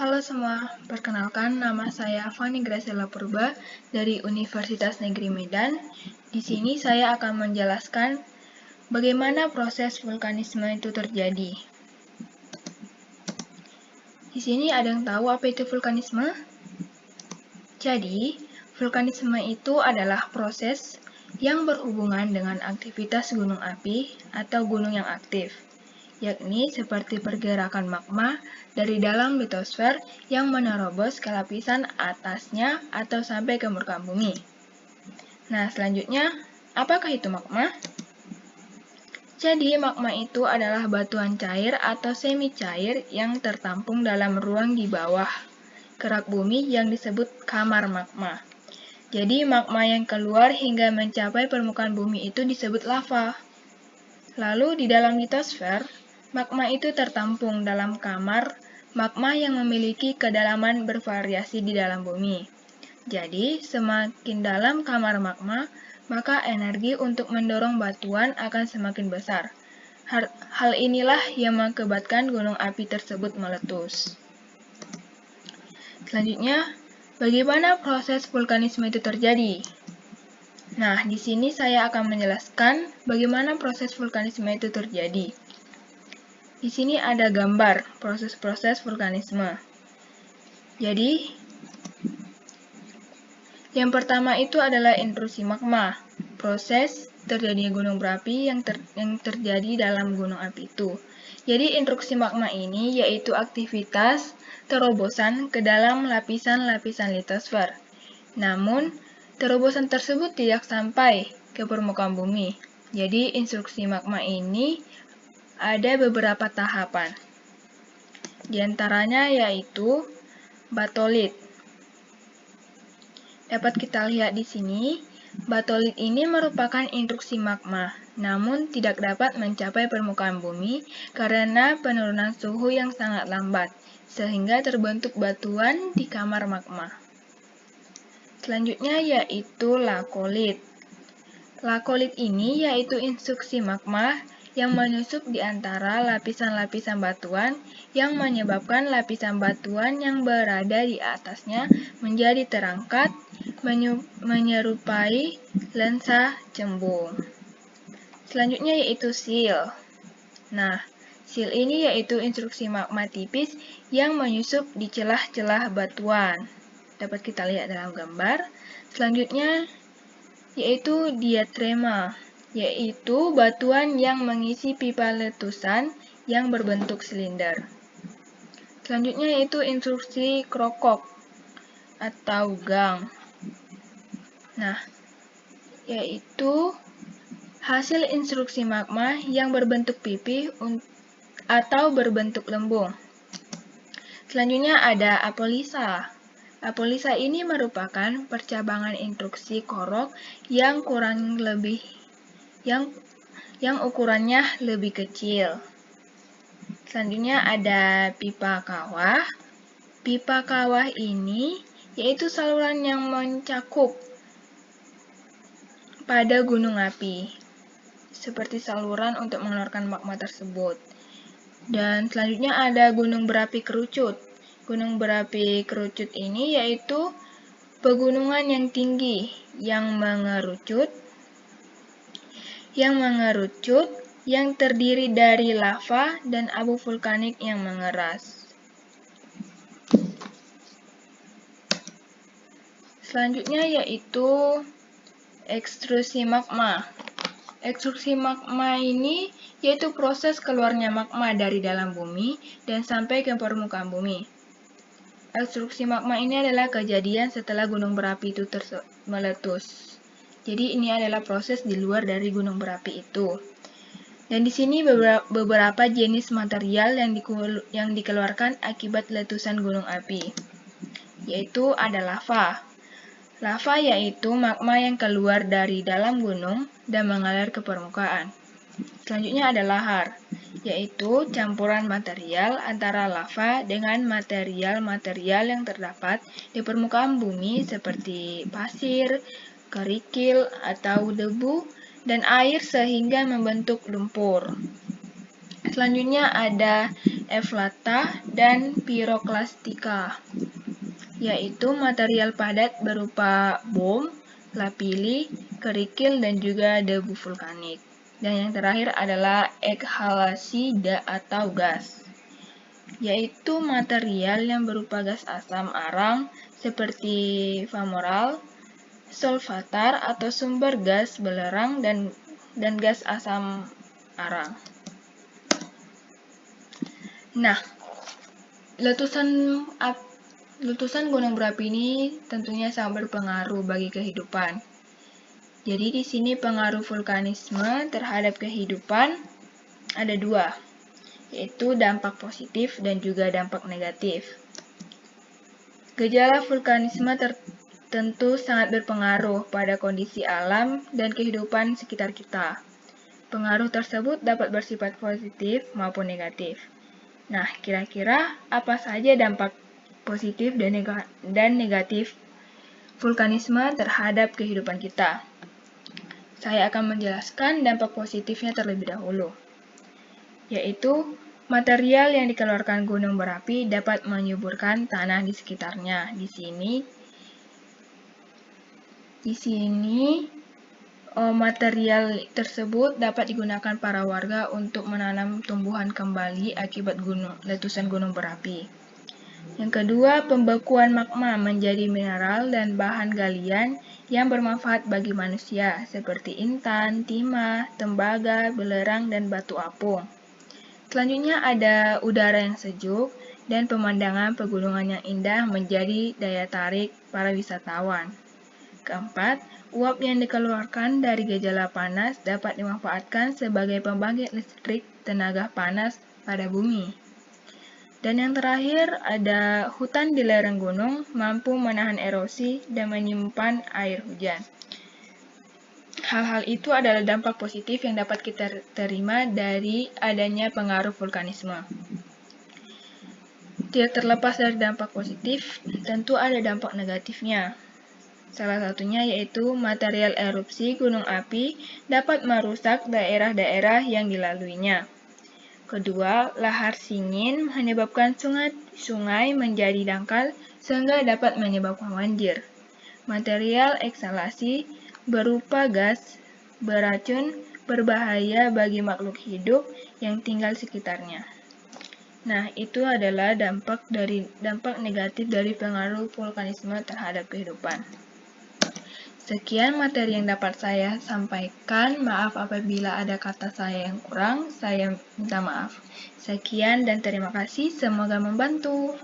Halo semua, perkenalkan nama saya Fani Graciela Purba dari Universitas Negeri Medan. Di sini saya akan menjelaskan bagaimana proses vulkanisme itu terjadi. Di sini ada yang tahu apa itu vulkanisme? Jadi, vulkanisme itu adalah proses yang berhubungan dengan aktivitas gunung api atau gunung yang aktif, yakni seperti pergerakan magma dari dalam litosfer yang menerobos ke lapisan atasnya atau sampai ke permukaan bumi. Nah, selanjutnya, apakah itu magma? Jadi, magma itu adalah batuan cair atau semi cair yang tertampung dalam ruang di bawah kerak bumi yang disebut kamar magma. Jadi, magma yang keluar hingga mencapai permukaan bumi itu disebut lava. Lalu, di dalam litosfer, magma itu tertampung dalam kamar magma yang memiliki kedalaman bervariasi di dalam bumi. Jadi, semakin dalam kamar magma, maka energi untuk mendorong batuan akan semakin besar. Hal inilah yang mengakibatkan gunung api tersebut meletus. Selanjutnya, bagaimana proses vulkanisme itu terjadi? Nah, di sini saya akan menjelaskan bagaimana proses vulkanisme itu terjadi. Di sini ada gambar proses-proses vulkanisme. Jadi, yang pertama itu adalah intrusi magma, proses terjadinya gunung berapi yang terjadi dalam gunung api itu. Jadi, intrusi magma ini yaitu aktivitas terobosan ke dalam lapisan-lapisan litosfer. Namun, terobosan tersebut tidak sampai ke permukaan bumi. Jadi, intrusi magma ini ada beberapa tahapan. Di antaranya yaitu batolit. Dapat kita lihat di sini, batolit ini merupakan intrusi magma, namun tidak dapat mencapai permukaan bumi karena penurunan suhu yang sangat lambat, sehingga terbentuk batuan di kamar magma. Selanjutnya yaitu lakolit. Lakolit ini yaitu intrusi magma yang menyusup di antara lapisan-lapisan batuan yang menyebabkan lapisan batuan yang berada di atasnya menjadi terangkat menyerupai lensa cembung. Selanjutnya yaitu sil. Nah, sil ini yaitu intrusi magma tipis yang menyusup di celah-celah batuan. Dapat kita lihat dalam gambar. Selanjutnya yaitu diatrema, yaitu batuan yang mengisi pipa letusan yang berbentuk silinder. Selanjutnya yaitu intrusi krokok atau gang. Nah, yaitu hasil intrusi magma yang berbentuk pipi atau berbentuk lembung. Selanjutnya ada apolisa. Apolisa ini merupakan percabangan intrusi korok yang ukurannya lebih kecil. Selanjutnya ada pipa kawah. Pipa kawah ini yaitu saluran yang mencakup pada gunung api, seperti saluran untuk mengeluarkan magma tersebut. Dan selanjutnya ada gunung berapi kerucut. Gunung berapi kerucut ini yaitu pegunungan yang tinggi yang mengerucut yang terdiri dari lava dan abu vulkanik yang mengeras. Selanjutnya yaitu ekstrusi magma. Ekstrusi magma ini yaitu proses keluarnya magma dari dalam bumi dan sampai ke permukaan bumi. Ekstrusi magma ini adalah kejadian setelah gunung berapi itu meletus. Jadi ini adalah proses di luar dari gunung berapi itu. Dan di sini beberapa jenis material yang dikeluarkan akibat letusan gunung api, yaitu ada lava. Lava yaitu magma yang keluar dari dalam gunung dan mengalir ke permukaan. Selanjutnya ada lahar, yaitu campuran material antara lava dengan material-material yang terdapat di permukaan bumi seperti pasir, kerikil, atau debu, dan air sehingga membentuk lumpur. Selanjutnya ada efflata, dan pyroklastika, yaitu material padat berupa bom, lapilli, kerikil, dan juga debu vulkanik. Dan yang terakhir adalah ekhalasi atau gas, yaitu material yang berupa gas asam arang seperti fumarole, solvatar atau sumber gas belerang, dan gas asam arang. Nah, letusan gunung berapi ini tentunya sangat berpengaruh bagi kehidupan. Jadi di sini pengaruh vulkanisme terhadap kehidupan ada dua, yaitu dampak positif dan juga dampak negatif. Gejala vulkanisme tentu sangat berpengaruh pada kondisi alam dan kehidupan sekitar kita. Pengaruh tersebut dapat bersifat positif maupun negatif. Nah, kira-kira apa saja dampak positif dan negatif vulkanisme terhadap kehidupan kita? Saya akan menjelaskan dampak positifnya terlebih dahulu, yaitu material yang dikeluarkan gunung berapi dapat menyuburkan tanah di sekitarnya. Di sini material tersebut dapat digunakan para warga untuk menanam tumbuhan kembali akibat letusan gunung berapi. Yang kedua, pembekuan magma menjadi mineral dan bahan galian yang bermanfaat bagi manusia, seperti intan, timah, tembaga, belerang, dan batu apung. Selanjutnya ada udara yang sejuk dan pemandangan pegunungan yang indah menjadi daya tarik para wisatawan. Keempat, uap yang dikeluarkan dari gejala panas dapat dimanfaatkan sebagai pembangkit listrik tenaga panas pada bumi. Dan yang terakhir, ada hutan di lereng gunung mampu menahan erosi dan menyimpan air hujan. Hal-hal itu adalah dampak positif yang dapat kita terima dari adanya pengaruh vulkanisme. Tidak terlepas dari dampak positif, tentu ada dampak negatifnya. Salah satunya yaitu material erupsi gunung api dapat merusak daerah-daerah yang dilaluinya. Kedua, lahar dingin menyebabkan sungai menjadi dangkal sehingga dapat menyebabkan banjir. Material ekhalasi berupa gas beracun berbahaya bagi makhluk hidup yang tinggal sekitarnya. Nah, itu adalah dampak negatif dari pengaruh vulkanisme terhadap kehidupan. Sekian materi yang dapat saya sampaikan. Maaf apabila ada kata saya yang kurang, saya minta maaf. Sekian dan terima kasih, semoga membantu.